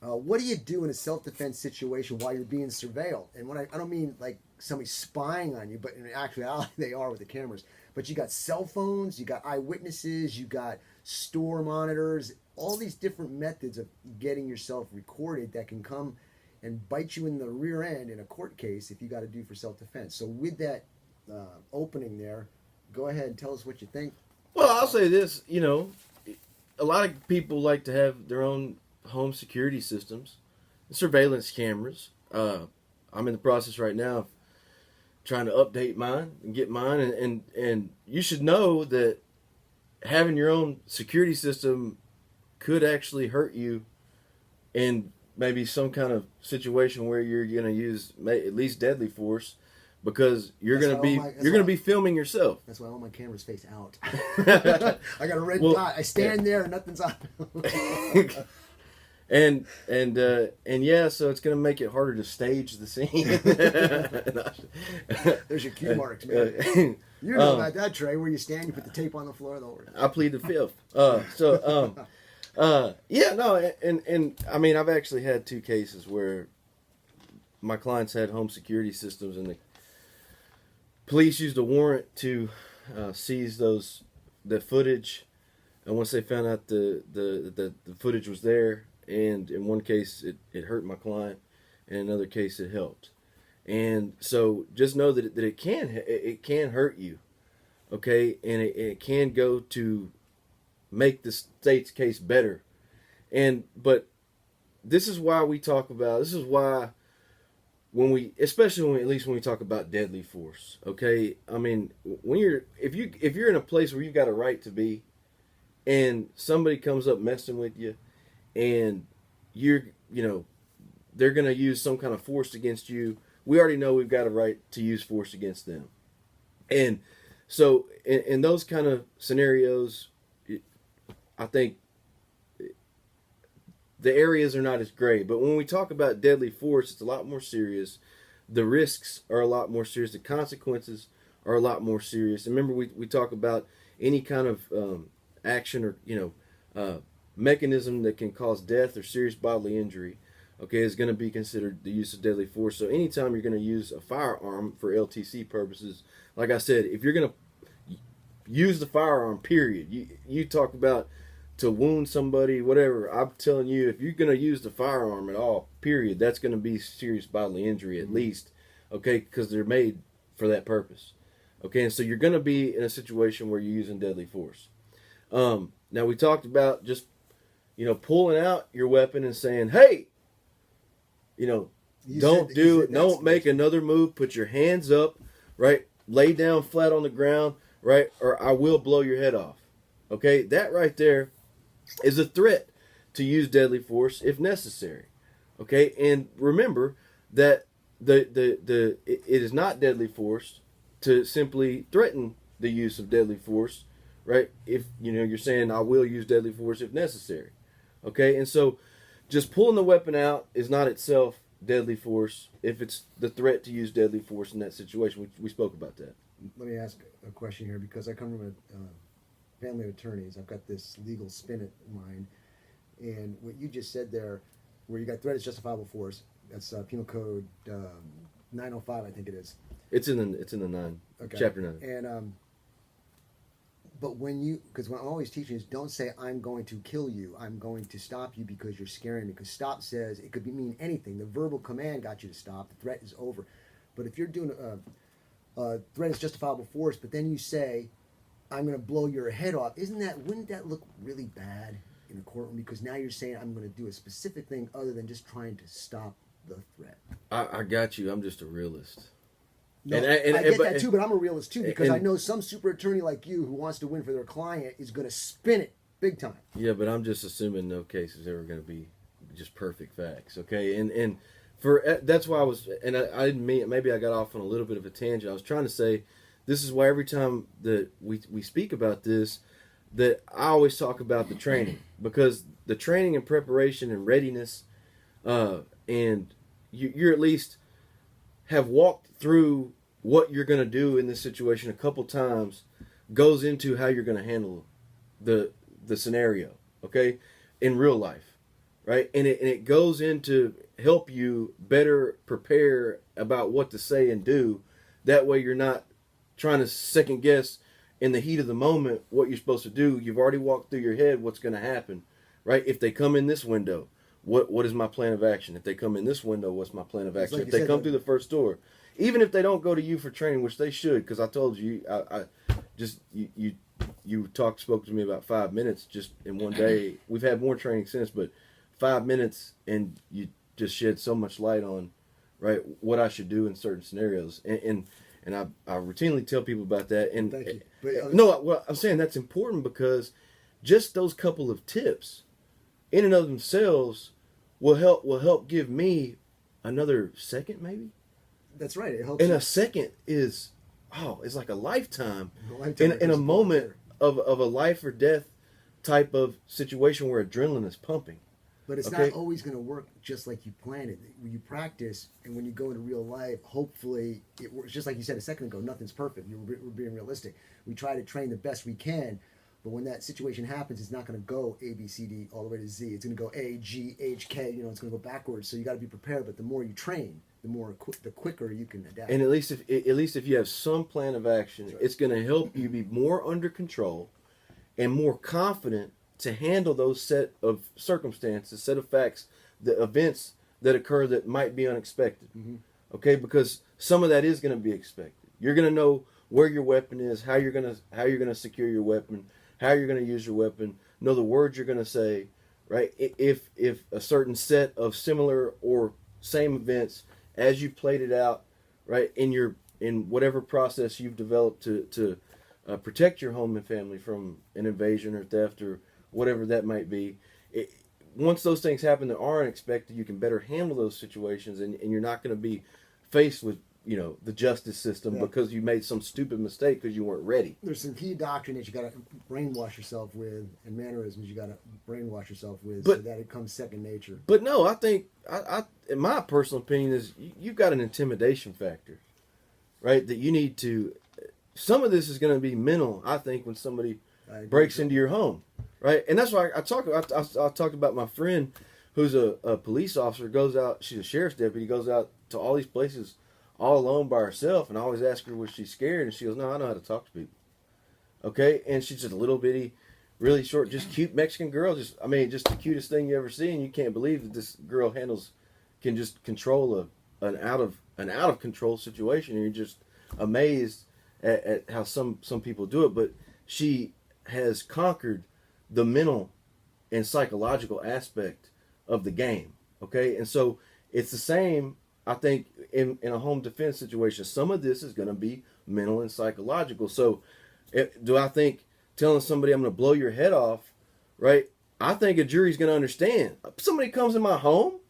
What do you do in a self-defense situation while you're being surveilled? And when I don't mean like somebody spying on you, but in actuality they are with the cameras. But you got cell phones, you got eyewitnesses, you got store monitors, all these different methods of getting yourself recorded that can come and bite you in the rear end in a court case if you got to do for self-defense. So with that opening there, go ahead and tell us what you think. Well, I'll say this, a lot of people like to have their own home security systems, surveillance cameras. I'm in the process right now of trying to update mine and get mine, and you should know that having your own security system could actually hurt you in maybe some kind of situation where you're going to use at least deadly force, because you're going to be filming yourself. That's why all my cameras face out. I got a red dot. I stand there and nothing's on. And yeah, so it's going to make it harder to stage the scene. There's your cue marks, man. You know about that, Trey, where you stand, you put the tape on the floor. I plead the fifth. Yeah, no, and I mean, I've actually had 2 cases where my clients had home security systems, and the police used a warrant to seize the footage, and once they found out the footage was there, and in one case it hurt my client, and in another case it helped. And so just know that it can hurt you, okay, and it can go to make the state's case better. But this is why we talk about, this is why especially when we talk about deadly force, okay? I mean, if you're in a place where you've got a right to be, and somebody comes up messing with you, and they're going to use some kind of force against you, we already know we've got a right to use force against them. And so in those kind of scenarios, I think the areas are not as gray. But when we talk about deadly force, it's a lot more serious. The risks are a lot more serious. The consequences are a lot more serious. And remember, we talk about any kind of action or mechanism that can cause death or serious bodily injury, okay, is going to be considered the use of deadly force. So anytime you're going to use a firearm for LTC purposes, like I said, if you're going to use the firearm, period, you talk about to wound somebody, whatever, I'm telling you, if you're going to use the firearm at all, period, that's going to be serious bodily injury at least, okay, because they're made for that purpose. Okay, and so you're going to be in a situation where you're using deadly force. Now, we talked about just, pulling out your weapon and saying, hey, don't make another move, put your hands up, right, lay down flat on the ground, right, or I will blow your head off. Okay, that right there is a threat to use deadly force if necessary. Okay, and remember that it is not deadly force to simply threaten the use of deadly force, right? If you're saying I will use deadly force if necessary. Okay, and so just pulling the weapon out is not itself deadly force if it's the threat to use deadly force in that situation. We spoke about that. Let me ask a question here, because I come from a family of attorneys. I've got this legal spin in mind, and what you just said there, where you got threat is justifiable force. That's Penal Code 905, I think it is. It's in the 9, okay. Chapter 9. And but because what I'm always teaching is, don't say I'm going to kill you. I'm going to stop you because you're scaring me. Because stop says it could mean anything. The verbal command got you to stop. The threat is over. But if you're doing threat is justifiable force, but then you say, I'm going to blow your head off, wouldn't that look really bad in a courtroom? Because now you're saying I'm going to do a specific thing other than just trying to stop the threat. I got you. I'm just a realist. No, I get that too, but I'm a realist too, because I know some super attorney like you who wants to win for their client is going to spin it big time. Yeah, but I'm just assuming no case is ever going to be just perfect facts, okay? And for that's why I didn't mean, maybe I got off on a little bit of a tangent. I was trying to say, this is why every time that we speak about this, that I always talk about the training, because the training and preparation and readiness, and you're at least have walked through what you're going to do in this situation a couple times, goes into how you're going to handle the scenario, okay, in real life. right? And it goes into help you better prepare about what to say and do. That way you're not trying to second guess in the heat of the moment what you're supposed to do. You've already walked through your head what's going to happen, right? If they come in this window, what is my plan of action? If they come in this window, what's my plan of action? Like if they said, come through the first door, even if they don't go to you for training, which they should, because I told you, you spoke to me about 5 minutes just in one day. We've had more training since, but 5 minutes and you just shed so much light on, right, what I should do in certain scenarios. And I routinely tell people about that. And Thank you. But, no, well, I'm saying that's important because just those couple of tips in and of themselves will help give me another second, maybe. That's right. It helps. And a second is it's like a lifetime. In In a moment of a life or death type of situation where adrenaline is pumping. But it's Okay. not always going to work just like you planned it. When you practice and when you go into real life, hopefully it works. Just like you said a second ago, nothing's perfect. We're being realistic. We try to train the best we can, but when that situation happens, it's not going to go A, B, C, D all the way to Z. It's going to go A, G, H, K. It's going to go backwards. So you got to be prepared. But the more you train, the quicker you can adapt. And at least if you have some plan of action, Right. it's going to help you be more under control and more confident to handle those set of circumstances, set of facts, the events that occur that might be unexpected. Mm-hmm. Okay, because some of that is going to be expected. You're going to know where your weapon is, how you're going to secure your weapon, how you're going to use your weapon, know the words you're going to say, right? If a certain set of similar or same events as you played it out, right, in whatever process you've developed to protect your home and family from an invasion or theft or whatever that might be. Once those things happen that are unexpected, you can better handle those situations, and you're not going to be faced with the justice system because you made some stupid mistake because you weren't ready. There's some key doctrine that you got to brainwash yourself with, and mannerisms you got to brainwash yourself with, so that it comes second nature. But no, I think in my personal opinion is you've got an intimidation factor, right? That you need to. Some of this is going to be mental. I think when somebody breaks into your home, right? And that's why I talked about my friend who's a police officer, goes out. She's a sheriff's deputy. Goes out to all these places all alone by herself, and I always ask her was she scared, and she goes, "No, I know how to talk to people." Okay, and she's just a little bitty, really short, just cute Mexican girl. Just the cutest thing you ever see, and you can't believe that this girl can just control an out of control situation, and you're just amazed at how some people do it. But she has conquered the mental and psychological aspect of the game. Okay, and so it's the same. I think in a home defense situation, some of this is going to be mental and psychological. So, do I think telling somebody I'm going to blow your head off, right? I think a jury's going to understand. Somebody comes in my home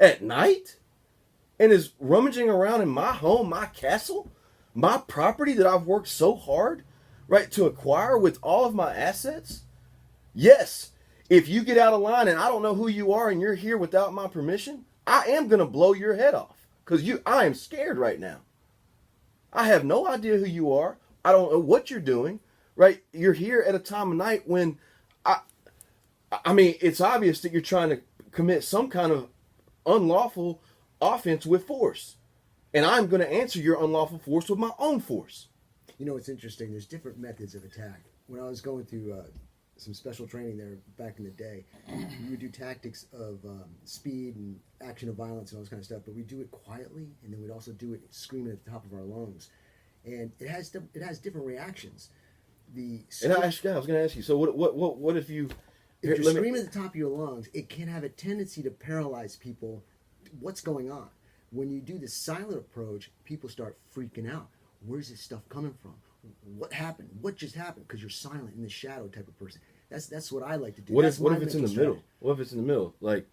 at night and is rummaging around in my home, my castle, my property that I've worked so hard, right, to acquire with all of my assets. Yes, if you get out of line and I don't know who you are and you're here without my permission, I am going to blow your head off. Because I am scared right now. I have no idea who you are. I don't know what you're doing, right? You're here at a time of night when, it's obvious that you're trying to commit some kind of unlawful offense with force. And I'm going to answer your unlawful force with my own force. It's interesting. There's different methods of attack. When I was going through some special training there back in the day, we would do tactics of speed and action of violence and all this kind of stuff, but we do it quietly, and then we'd also do it screaming at the top of our lungs, and it has different reactions. And I was going to ask you. So what if you? If you're screaming at the top of your lungs, it can have a tendency to paralyze people. What's going on? When you do the silent approach, people start freaking out. Where's this stuff coming from? What happened? What just happened? Because you're silent in the shadow type of person. That's what I like to do. What if it's in the middle? What if it's in the middle? Like,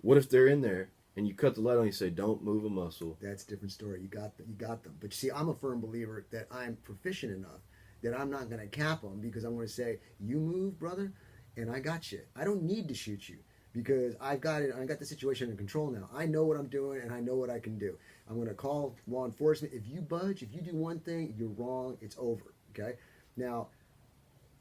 what if they're in there and you cut the light on and you say, "Don't move a muscle"? That's a different story. You got them. But you see, I'm a firm believer that I'm proficient enough that I'm not going to cap them, because I'm going to say, "You move, brother, and I got you. I don't need to shoot you because I've got it. I got the situation under control now. I know what I'm doing and I know what I can do. I'm going to call law enforcement. If you budge, if you do one thing, you're wrong. It's over." Okay. Now,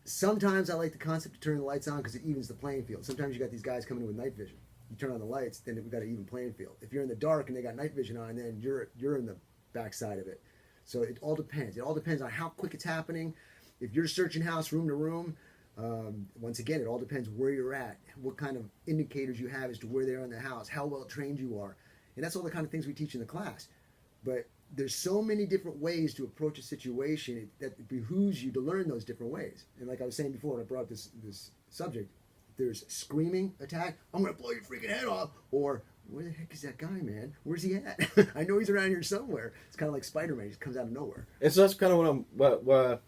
sometimes I like the concept of turning the lights on because it evens the playing field. Sometimes you got these guys coming in with night vision. you turn on the lights, then we've got an even playing field. If you're in the dark and they got night vision on, then you're in the backside of it. So it all depends. It all depends on how quick it's happening. If you're searching house room to room, once again, it all depends where you're at, what kind of indicators you have as to where they are in the house, how well trained you are. And that's all the kind of things we teach in the class. But there's so many different ways to approach a situation that it behooves you to learn those different ways. And like I was saying before when I brought up this subject, there's screaming attack, I'm going to blow your freaking head off, or where the heck is that guy, man? Where's he at? I know he's around here somewhere. It's kind of like Spider-Man. He just comes out of nowhere. And so that's kind of what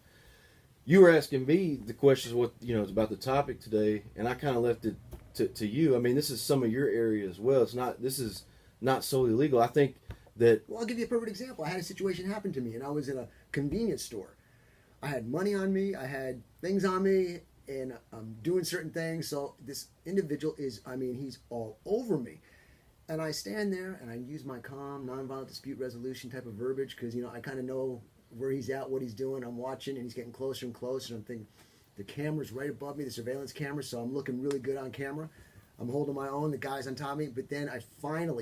you were asking me the questions, what, it's about the topic today, and I kind of left it to you. I mean, this is some of your area as well. This is not solely legal. I think that... Well, I'll give you a perfect example. I had a situation happen to me, and I was in a convenience store. I had money on me. I had things on me, and I'm doing certain things. So this individual he's all over me. And I stand there, and I use my calm, nonviolent dispute resolution type of verbiage because, I kind of know where he's at, what he's doing. I'm watching, and he's getting closer and closer. And I'm thinking, the camera's right above me, the surveillance camera, so I'm looking really good on camera. I'm holding my own, the guy's on top of me. But then I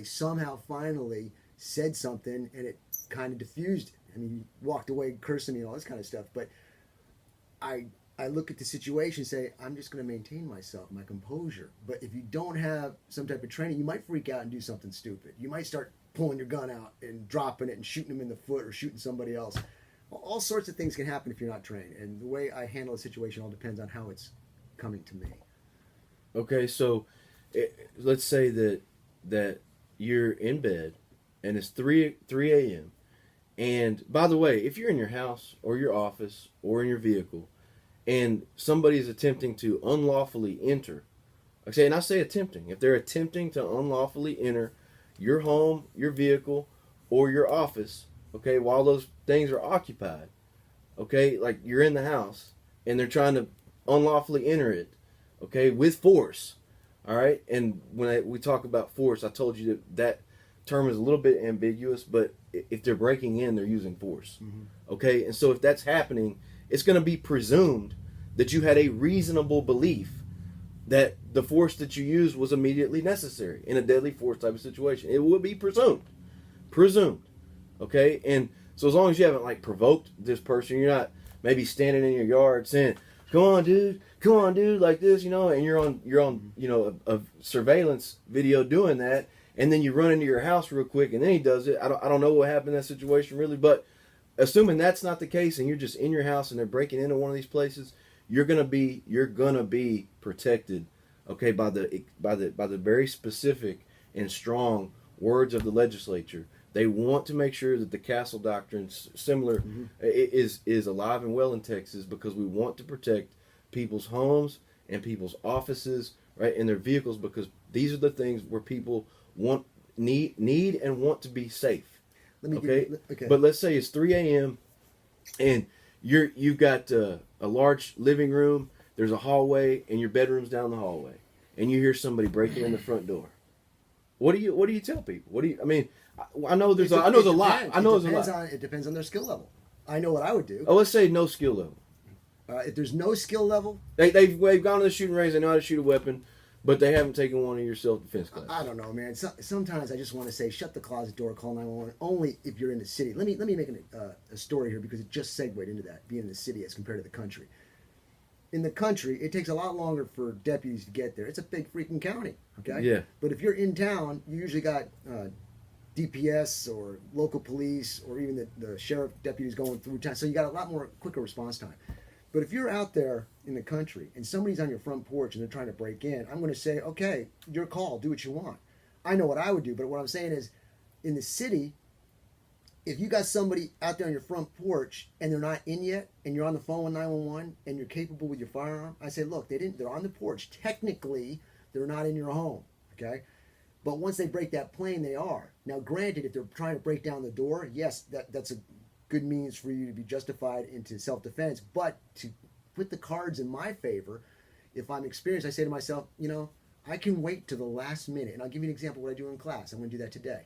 somehow finally said something, and it kind of diffused. I mean, he walked away cursing me and all this kind of stuff. But I look at the situation and say, I'm just going to maintain my composure. But if you don't have some type of training, you might freak out and do something stupid. You might start pulling your gun out and dropping it and shooting them in the foot or shooting somebody else. All sorts of things can happen if you're not trained. And the way I handle a situation all depends on how it's coming to me. Okay, so let's say that you're in bed and it's 3 a.m. And by the way, if you're in your house or your office or in your vehicle and somebody is attempting to unlawfully enter, and I say attempting, if they're attempting to unlawfully enter your home, your vehicle, or your office, okay, while those things are occupied, okay, like you're in the house and they're trying to unlawfully enter it, okay, with force, all right? And when we talk about force, I told you that term is a little bit ambiguous, but if they're breaking in, they're using force, okay? And so if that's happening, it's going to be presumed that you had a reasonable belief that the force that you used was immediately necessary in a deadly force type of situation. It would be presumed, okay? And so as long as you haven't provoked this person, you're not maybe standing in your yard saying, come on dude, like this, and you're on a surveillance video doing that, and then you run into your house real quick and then he does it. I don't know what happened in that situation really, but assuming that's not the case and you're just in your house and they're breaking into one of these places, you're gonna be protected, okay, by the very specific and strong words of the legislature. They want to make sure that the Castle Doctrine, similar, is alive and well in Texas because we want to protect people's homes and people's offices, right, and their vehicles, because these are the things where people need and want to be safe. Okay. But let's say it's 3 a.m. and you've got a large living room. There's a hallway, and your bedroom's down the hallway, and you hear somebody breaking in the front door. What do you tell people? I know there's a lot. It depends on their skill level. I know what I would do. Oh, let's say no skill level. If there's no skill level, they've gone to the shooting range. They know how to shoot a weapon, but they haven't taken one of your self-defense classes. I don't know, man. Sometimes I just want to say, shut the closet door, call 911. Only if you're in the city. Let me make a story here because it just segued into that, being in the city as compared to the country. In the country, it takes a lot longer for deputies to get there. It's a big freaking county, okay? Yeah. But if you're in town, you usually got DPS or local police or even the sheriff deputies going through town. So you got a lot more quicker response time. But if you're out there in the country and somebody's on your front porch and they're trying to break in, I'm going to say, okay, your call, do what you want. I know what I would do, but what I'm saying is, in the city, if you got somebody out there on your front porch and they're not in yet, and you're on the phone with 911 and you're capable with your firearm, I say, look, they're on the porch. Technically, they're not in your home, okay? But once they break that plane, they are. Now, granted, if they're trying to break down the door, yes, that's a good means for you to be justified into self-defense. But to put the cards in my favor, if I'm experienced, I say to myself, I can wait to the last minute. And I'll give you an example of what I do in class. I'm going to do that today.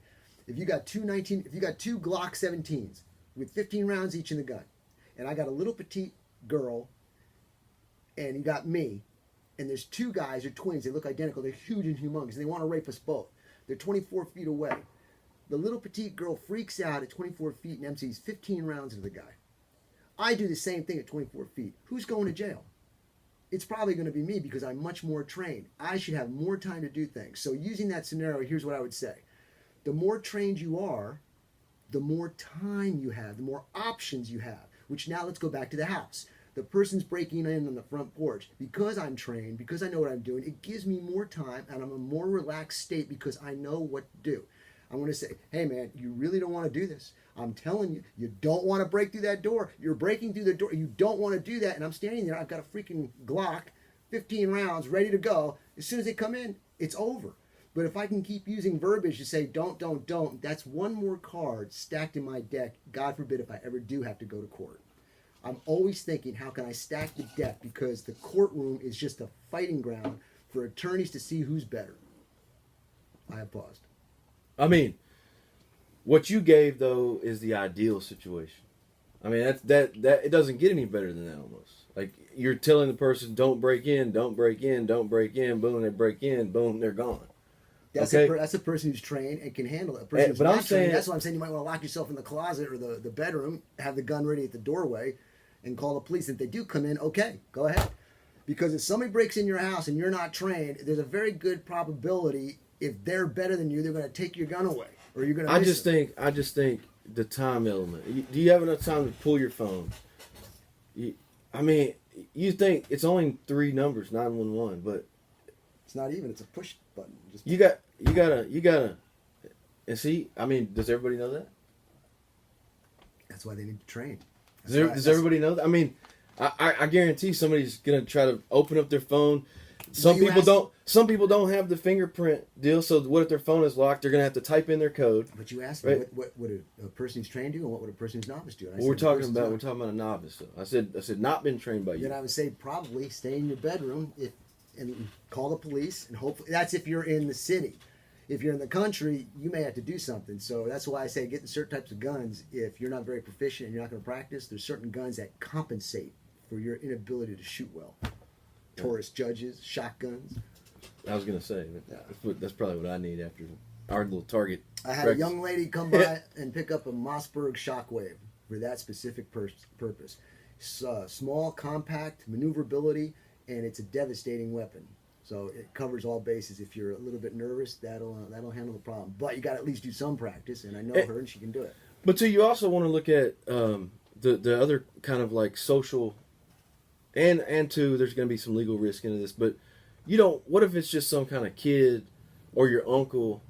If you got two Glock 17s with 15 rounds each in the gun, and I got a little petite girl, and you got me, and there's two guys, they're twins, they look identical, they're huge and humongous, and they want to rape us both. They're 24 feet away. The little petite girl freaks out at 24 feet and empties 15 rounds into the guy. I do the same thing at 24 feet. Who's going to jail? It's probably going to be me because I'm much more trained. I should have more time to do things. So using that scenario, here's what I would say. The more trained you are, the more time you have, the more options you have, which now let's go back to the house. The person's breaking in on the front porch. Because I'm trained, because I know what I'm doing, it gives me more time and I'm in a more relaxed state because I know what to do. I'm going to say, hey man, you really don't want to do this. I'm telling you, you don't want to break through that door. You're breaking through the door. You don't want to do that. And I'm standing there. I've got a freaking Glock, 15 rounds, ready to go. As soon as they come in, it's over. But if I can keep using verbiage to say don't, that's one more card stacked in my deck. God forbid if I ever do have to go to court. I'm always thinking, how can I stack the deck? Because the courtroom is just a fighting ground for attorneys to see who's better. I have paused. I mean, what you gave though is the ideal situation. I mean, that it doesn't get any better than that almost. Like you're telling the person, don't break in, don't break in, don't break in. Boom, they break in. Boom, they're gone. That's okay? that's a person who's trained and can handle it. A person who's but not I'm saying, trained, that's why I'm saying you might want to lock yourself in the closet or the bedroom, have the gun ready at the doorway, and call the police. If they do come in, okay, go ahead. Because if somebody breaks in your house and you're not trained, there's a very good probability if they're better than you, they're going to take your gun away, or you're going to. I just think the time element. Do you have enough time to pull your phone? I mean, you think it's only 3 numbers, 911, but it's not even. It's a push button. Just you gotta. And see, I mean, does everybody know that? That's why they need to train. Does everybody know that? I mean, I guarantee somebody's gonna try to open up their phone. Some people don't have the fingerprint deal. So what if their phone is locked? They're gonna have to type in their code. But you asked right? me what would a person who's trained do, and what would a person who's novice do? Well, we're talking about a novice. Though. I said not been trained by you. Then I would say probably stay in your bedroom and call the police, and hopefully that's if you're in the city. If you're in the country, you may have to do something. So that's why I say getting certain types of guns. If you're not very proficient and you're not going to practice, there's certain guns that compensate for your inability to shoot well. Taurus judges, shotguns. I was going to say, that's probably what I need after our little target. I had a young lady come by and pick up a Mossberg Shockwave for that specific purpose. It's small, compact, maneuverability, and it's a devastating weapon. So it covers all bases. If you're a little bit nervous, that'll handle the problem. But you got to at least do some practice, and I know her, and she can do it. But too, you also want to look at the other kind of like social, and too, there's going to be some legal risk into this. But you don't. What if it's just some kind of kid or your uncle,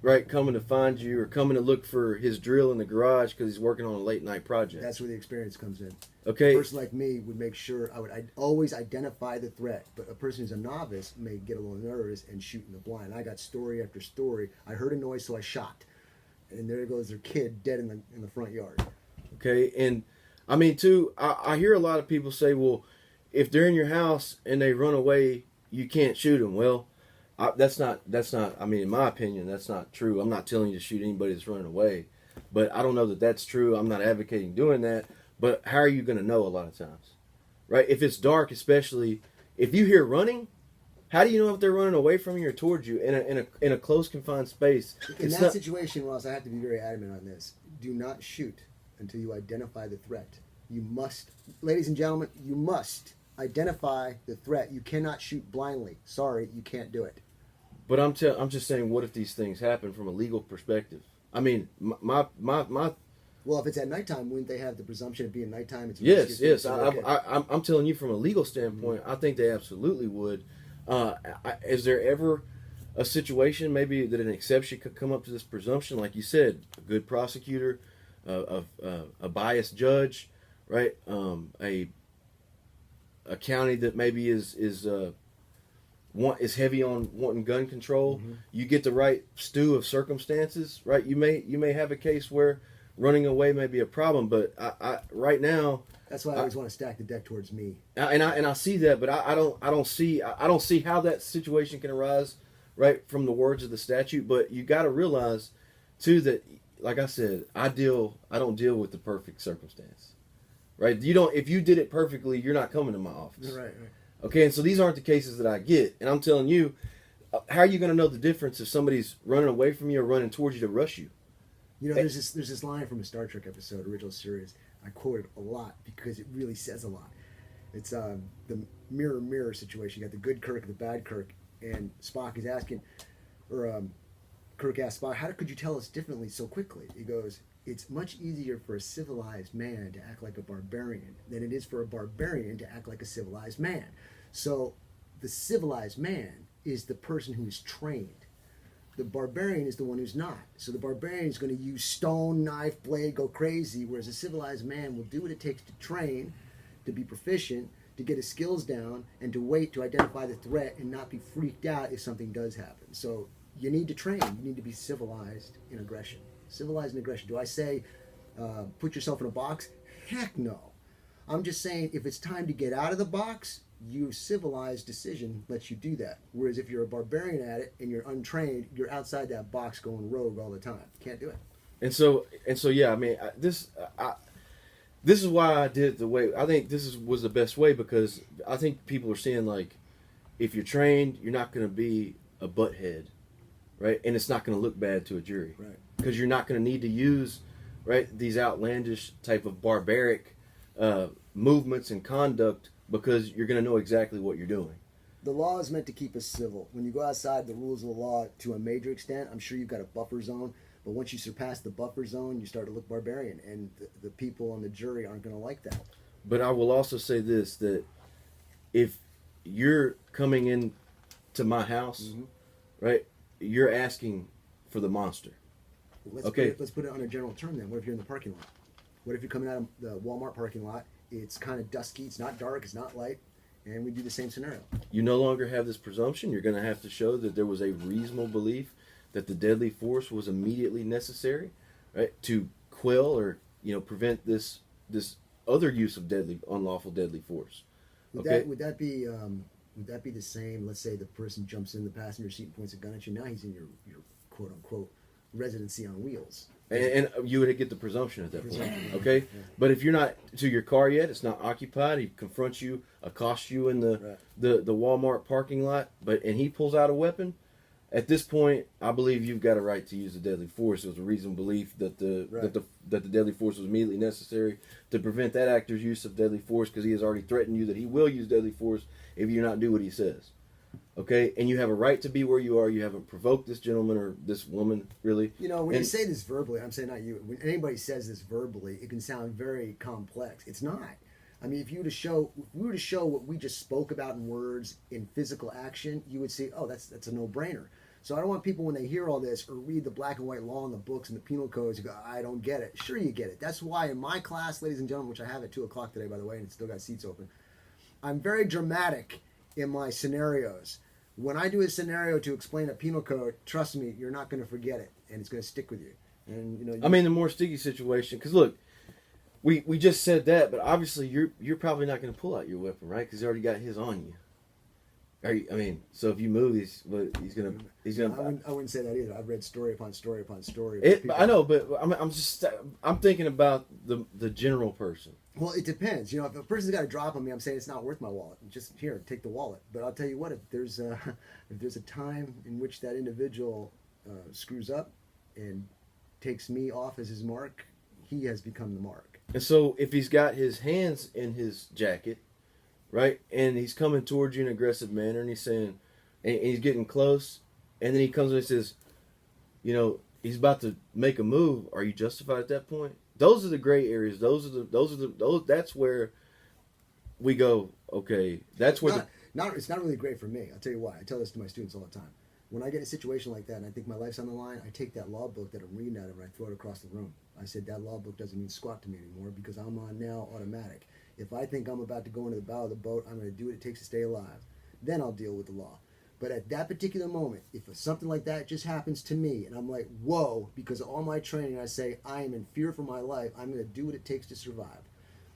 right, coming to find you or coming to look for his drill in the garage because he's working on a late night project? That's where the experience comes in. Okay. A person like me would make sure I'd always identify the threat, but a person who's a novice may get a little nervous and shoot in the blind. I got story after story. I heard a noise, so I shot, and there goes their kid dead in the front yard. Okay, and I mean too, I hear a lot of people say, well, if they're in your house and they run away, you can't shoot them. Well, that's not. I mean, in my opinion, that's not true. I'm not telling you to shoot anybody that's running away, but I don't know that that's true. I'm not advocating doing that. But how are you going to know a lot of times, right? If it's dark, especially if you hear running, how do you know if they're running away from you or towards you in a close confined space? In that situation, Ross, I have to be very adamant on this. Do not shoot until you identify the threat. You must, ladies and gentlemen, you must identify the threat. You cannot shoot blindly. Sorry, you can't do it. But I'm just saying, what if these things happen from a legal perspective? I mean, my well, if it's at nighttime, wouldn't they have the presumption of being nighttime? It's yes. I'm telling you from a legal standpoint, I think they absolutely would. Is there ever a situation maybe that an exception could come up to this presumption? Like you said, a good prosecutor, a biased judge, right? A county that maybe is heavy on wanting gun control. Mm-hmm. You get the right stew of circumstances, right? You may have a case where running away may be a problem, but I right now. That's why I always want to stack the deck towards me. And I see that, but I don't see how that situation can arise, right, from the words of the statute. But you got to realize too that, like I said, I don't deal with the perfect circumstance, right? If you did it perfectly, you're not coming to my office. Right. Okay, and so these aren't the cases that I get. And I'm telling you, how are you going to know the difference if somebody's running away from you or running towards you to rush you? You know, there's this line from a Star Trek episode, original series. I quote it a lot because it really says a lot. It's the mirror situation. You got the good Kirk and the bad Kirk, and Spock is asking, or Kirk asks Spock, "How could you tell us differently so quickly?" He goes, "It's much easier for a civilized man to act like a barbarian than it is for a barbarian to act like a civilized man." So, the civilized man is the person who is trained. The barbarian is the one who's not. So the barbarian is going to use stone, knife, blade, go crazy, whereas a civilized man will do what it takes to train, to be proficient, to get his skills down, and to wait to identify the threat and not be freaked out if something does happen. So you need to train. You need to be civilized in aggression. Civilized in aggression. Do I say put yourself in a box? Heck no. I'm just saying if it's time to get out of the box, your civilized decision lets you do that. Whereas if you're a barbarian at it and you're untrained, you're outside that box going rogue all the time. You can't do it. And so yeah. I mean, this is why I did it the way I think was the best way, because I think people are seeing, like, if you're trained, you're not going to be a butthead, right? And it's not going to look bad to a jury, Right? Because you're not going to need to use, right, these outlandish type of barbaric movements and conduct, because you're going to know exactly what you're doing. The law is meant to keep us civil. When you go outside the rules of the law to a major extent, I'm sure you've got a buffer zone. But once you surpass the buffer zone, you start to look barbarian. And the people on the jury aren't going to like that. But I will also say this, that if you're coming in to my house, right, you're asking for the monster. Let's put it on a general term then. What if you're in the parking lot? What if you're coming out of the Walmart parking lot? It's kind of dusky. It's not dark. It's not light. And we do the same scenario. You no longer have this presumption. You're going to have to show that there was a reasonable belief that the deadly force was immediately necessary, right, to quell or prevent this other use of unlawful deadly force. Okay? Would that be the same? Let's say the person jumps in the passenger seat and points a gun at you. Now he's in your quote unquote residency on wheels. And you would get the presumption at that point, okay? Yeah. But if you're not to your car yet, it's not occupied. He confronts you, accosts you in the Walmart parking lot, and he pulls out a weapon. At this point, I believe you've got a right to use the deadly force. It was a reasonable belief that the deadly force was immediately necessary to prevent that actor's use of deadly force, because he has already threatened you that he will use deadly force if you not do what he says. Okay, and you have a right to be where you are. You haven't provoked this gentleman or this woman, really. When you say this verbally, I'm saying not you. When anybody says this verbally, it can sound very complex. It's not. I mean, if we were to show what we just spoke about in words in physical action, you would see, oh, that's a no-brainer. So I don't want people, when they hear all this or read the black and white law in the books and the penal codes, you go, I don't get it. Sure, you get it. That's why in my class, ladies and gentlemen, which I have at 2 o'clock today, by the way, and it's still got seats open, I'm very dramatic in my scenarios. When I do a scenario to explain a penal code, trust me, you're not going to forget it, and it's going to stick with you. And I mean, the more sticky situation, because look, we just said that, but obviously you're probably not going to pull out your weapon, right? Because he already got his on you. So if you move, he's gonna. I wouldn't say that either. I've read story upon story upon story. I know, but I'm thinking about the general person. Well, it depends. If a person's got a drop on me, I'm saying it's not worth my wallet. Just here, take the wallet. But I'll tell you what, if there's a time in which that individual screws up and takes me off as his mark, he has become the mark. And so if he's got his hands in his jacket, right, and he's coming towards you in an aggressive manner, and he's saying, and he's getting close, and then he comes and he says, he's about to make a move. Are you justified at that point? Those are the gray areas. That's where we go, okay, that's where it's not really great for me. I'll tell you why. I tell this to my students all the time. When I get in a situation like that and I think my life's on the line, I take that law book that I'm reading out of and I throw it across the room. I said, that law book doesn't mean squat to me anymore, because I'm on now automatic. If I think I'm about to go into the bow of the boat, I'm going to do what it takes to stay alive. Then I'll deal with the law. But at that particular moment, if something like that just happens to me, and I'm like, whoa, because of all my training, I say, I am in fear for my life, I'm going to do what it takes to survive.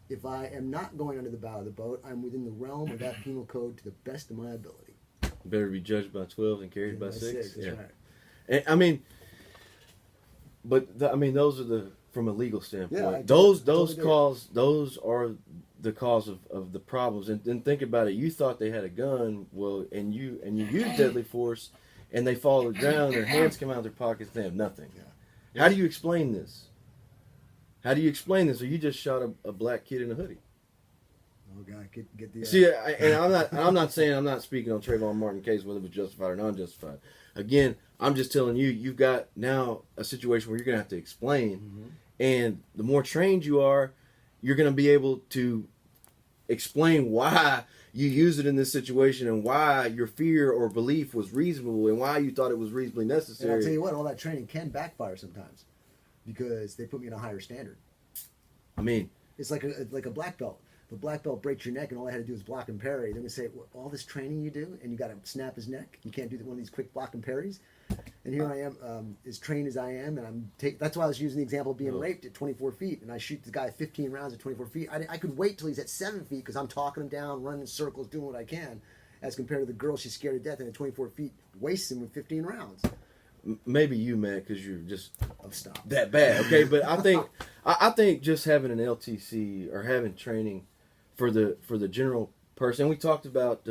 If I am not going under the bow of the boat, I'm within the realm of that penal code to the best of my ability. Better be judged by 12 than carried by 6. That's Yeah. right. And, those are from a legal standpoint. Yeah, those totally those are the cause of the problems. And think about it. You thought they had a gun, well, and you used deadly force, and they fall to the ground. Their hands come out of their pockets. They have nothing. Yeah. How do you explain this? How do you explain this? Or you just shot a black kid in a hoodie. Oh God, get the. See, I'm not saying, I'm not speaking on Trayvon Martin case whether it was justified or non-justified. Again, I'm just telling you, you've got now a situation where you're going to have to explain, Mm-hmm. and the more trained you are, you're going to be able to explain why you use it in this situation and why your fear or belief was reasonable and why you thought it was reasonably And necessary. I'll tell you what, all that training can backfire sometimes because they put me in a higher standard. I mean, It's like a black belt. The black belt breaks your neck, and all I had to do was block and parry. Then they say, well, all this training you do, and you got to snap his neck. You can't do one of these quick block and parries. And here I am, as trained as I am, and that's why I was using the example of being raped at 24 feet, and I shoot the guy 15 rounds at 24 feet. I could wait till he's at 7 feet because I'm talking him down, running in circles, doing what I can, as compared to the girl she's scared to death, and at 24 feet wastes him with 15 rounds. maybe you, man, because you're just Stop. that bad. Okay, but I think just having an LTC or having training for the general person. And we talked about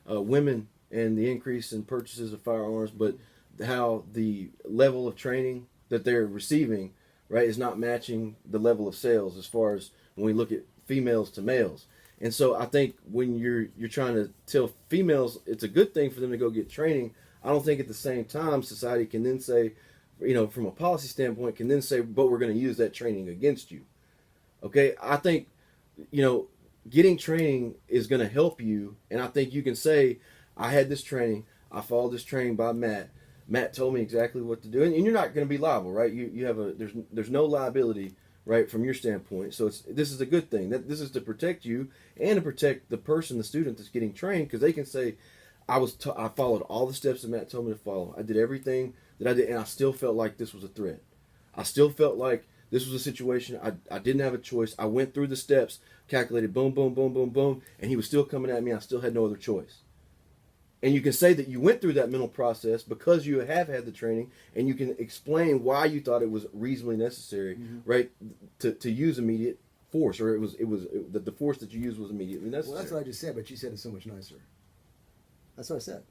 women and the increase in purchases of firearms, but how the level of training that they're receiving, right, is not matching the level of sales as far as when we look at females to males. And so I think when you're trying to tell females it's a good thing for them to go get training, I don't think at the same time society can then say, from a policy standpoint, can then say, but we're going to use that training against you. Okay, I think, getting training is going to help you, and I think you can say, I had this training, I followed this training by Matt. Matt told me exactly what to do, and you're not going to be liable, right? You have there's no liability, right, from your standpoint. So this is a good thing. That this is to protect you and to protect the person, the student that's getting trained, because they can say, I followed all the steps that Matt told me to follow. I did everything that I did, and I still felt like this was a threat. I still felt like this was a situation. I didn't have a choice. I went through the steps, calculated, boom, boom, boom, boom, boom, and he was still coming at me. I still had no other choice. And you can say that you went through that mental process because you have had the training, and you can explain why you thought it was reasonably necessary, right, to use immediate force, or that the force that you used was immediately necessary. Well, that's what I just said, but you said it so much nicer. That's what I said.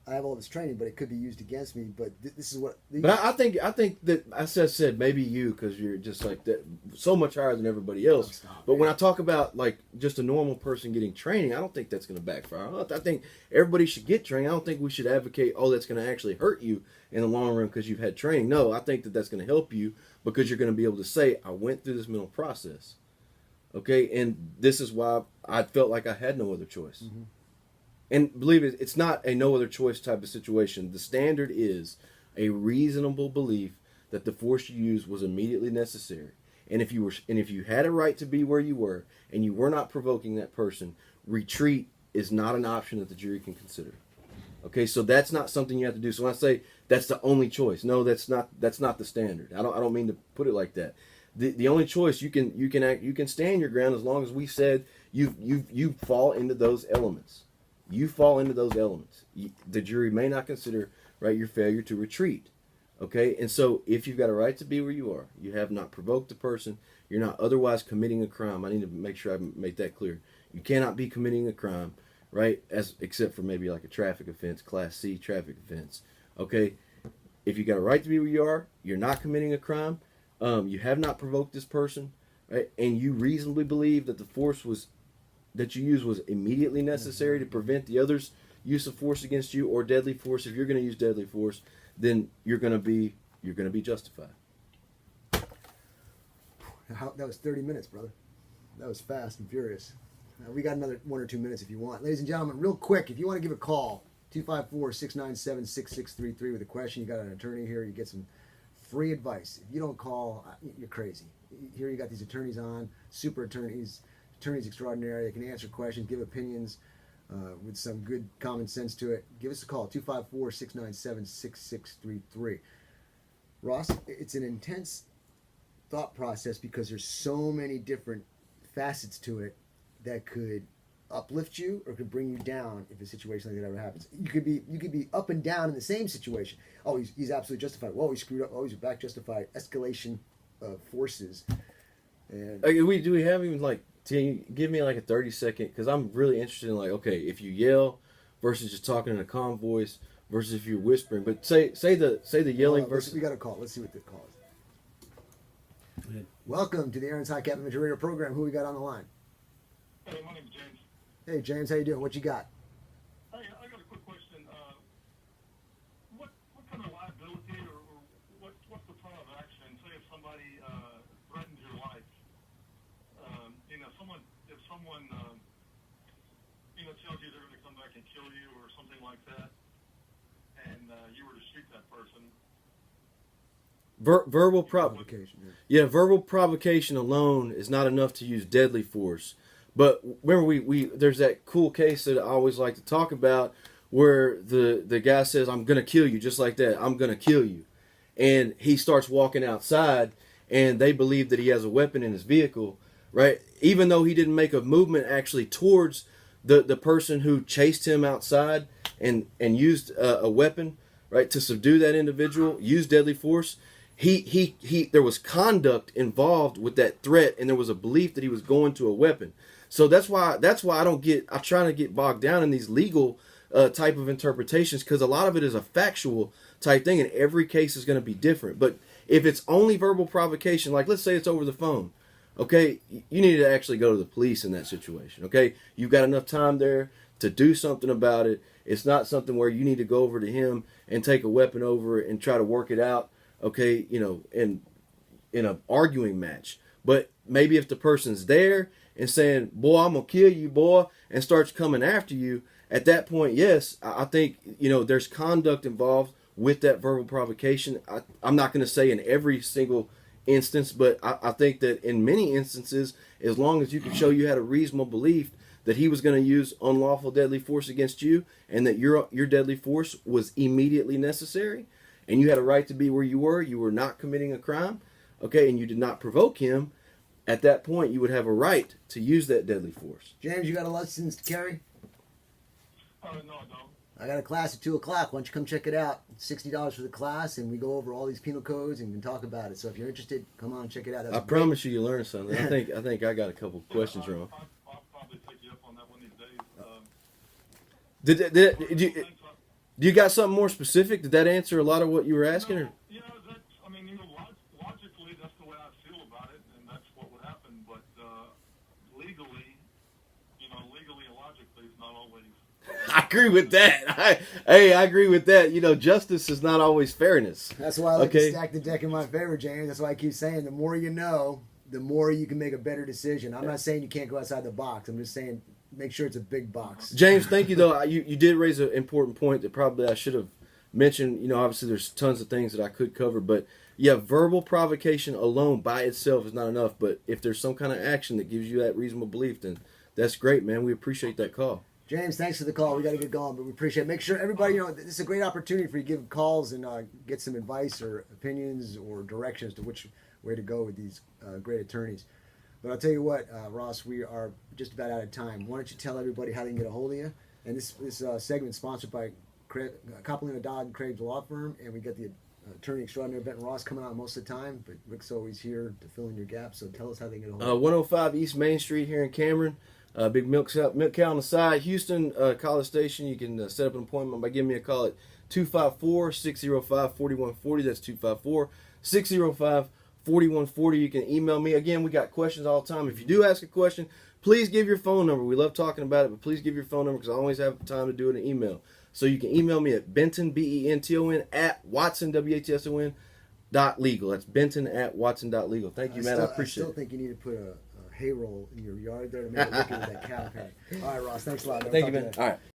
I have all this training, but it could be used against me. But this is what. But I think that I said maybe you, because you're just like that, so much higher than everybody else. But when I talk about like just a normal person getting training, I don't think that's going to backfire. I think everybody should get training. I don't think we should advocate, that's going to actually hurt you in the long run because you've had training. No, I think that's going to help you because you're going to be able to say, I went through this mental process. Okay, and this is why I felt like I had no other choice. Mm-hmm. And believe it, it's not a no other choice type of situation. The standard is a reasonable belief that the force you used was immediately necessary. And if you had a right to be where you were and you were not provoking that person, retreat is not an option that the jury can consider. Okay, so that's not something you have to do. So when I say that's the only choice, no, that's not the standard. I don't mean to put it like that. The only choice you can stand your ground as long as we said you fall into those elements. You fall into those elements. The jury may not consider, right, your failure to retreat. Okay? And so if you've got a right to be where you are, you have not provoked the person, you're not otherwise committing a crime. I need to make sure I make that clear. You cannot be committing a crime, right, except for maybe like a traffic offense, Class C traffic offense. Okay? If you've got a right to be where you are, you're not committing a crime, you have not provoked this person, right, and you reasonably believe that the force that you use was immediately necessary to prevent the other's use of force against you or deadly force. If you're going to use deadly force, then you're going to be justified. That was 30 minutes, brother. That was fast and furious. We got another 1 or 2 minutes if you want. Ladies and gentlemen, real quick, if you want to give a call, 254-697-6633 with a question. You got an attorney here. You get some free advice. If you don't call, you're crazy. Here you got these attorneys on, super attorneys extraordinary. They can answer questions, give opinions with some good common sense to it. Give us a call, 254-697-6633. Ross, it's an intense thought process because there's so many different facets to it that could uplift you or it could bring you down if a situation like that ever happens. You could be up and down in the same situation. Oh, he's absolutely justified. Whoa, he screwed up. Oh, he's back justified. Escalation of forces. And do we have even like? Can you give me like a 30-second? Because I'm really interested in like, okay, if you yell versus just talking in a calm voice versus if you're whispering. But say the yelling versus. We got a call. Let's see what the call is. Welcome to the Aaron's High Captain Major Radio program. Who we got on the line? Hey, my name's James. Hey James, how you doing? What you got? Hey, I got a quick question. What kind of liability or what's the plan of action? Say if somebody threatens your life, if someone tells you they're going to come back and kill you or something like that, and you were to shoot that person. Verbal Provocation. Yeah, verbal provocation alone is not enough to use deadly force. But remember, we there's that cool case that I always like to talk about where the guy says, "I'm gonna kill you," just like that. I'm gonna kill you, and he starts walking outside, and they believe that he has a weapon in his vehicle, right? Even though he didn't make a movement actually towards the person who chased him outside and used a weapon, right, to subdue that individual, used deadly force. He there was conduct involved with that threat, and there was a belief that he was going to a weapon. So that's why I try to get bogged down in these legal type of interpretations, because a lot of it is a factual type thing, and every case is going to be different. But if it's only verbal provocation, like let's say it's over the phone, okay, you need to actually go to the police in that situation. Okay, you've got enough time there to do something about it. It's not something where you need to go over to him and take a weapon over and try to work it out. Okay, in an arguing match. But maybe if the person's there and saying, "Boy, I'm gonna kill you, boy," and starts coming after you, at that point, yes, I think there's conduct involved with that verbal provocation. I'm not going to say in every single instance, but I think that in many instances, as long as you can show you had a reasonable belief that he was going to use unlawful deadly force against you, and that your deadly force was immediately necessary, and you had a right to be where you were not committing a crime, okay, and you did not provoke him, at that point you would have a right to use that deadly force. James, you got a license to carry? No, I don't. I got a class at 2 o'clock. Why don't you come check it out? $60 for the class, and we go over all these penal codes and can talk about it. So if you're interested, come on, check it out. I promise you learn something. I think I got a couple questions wrong. I'll probably take you up on that one these days. Did you got something more specific? Did that answer a lot of what you were asking? Or? Yeah, logically, that's the way I feel about it, and that's what would happen. But legally and logically, it's not always. I agree with that. I agree with that. Justice is not always fairness. That's why I like to stack the deck in my favor, James. That's why I keep saying the more you know, the more you can make a better decision. I'm not saying you can't go outside the box. I'm just saying make sure it's a big box. James, thank you, though. You did raise an important point that probably I should have mentioned. Obviously there's tons of things that I could cover, but yeah, verbal provocation alone by itself is not enough. But if there's some kind of action that gives you that reasonable belief, then that's great, man. We appreciate that call. James, thanks for the call. We got to get going, but we appreciate it. Make sure everybody, this is a great opportunity for you to give calls and get some advice or opinions or directions to which way to go with these great attorneys. But I'll tell you what, Ross, we are just about out of time. Why don't you tell everybody how they can get a hold of you? And this segment is sponsored by Coppolino Dodd and Craig's Law Firm, and we got the attorney extraordinary Benton Ross coming out most of the time, but Rick's always here to fill in your gaps. So tell us how they can get a hold of you. 105 East Main Street here in Cameron. Big milk cow on the side. Houston College Station. You can set up an appointment by giving me a call at 254-605-4140. That's 254-605-4140. You can email me. Again, we got questions all the time. If you do ask a question, please give your phone number. We love talking about it, but please give your phone number because I always have time to do it in email. So you can email me at Benton, BENTON, at Watson, WATSON, .legal. That's Benton at Watson.legal. Thank you, man. I appreciate it. I still think you need to put a hay roll in your yard there to make it look like that cow. All right, Ross. Thanks a lot. Thank you, man. All right.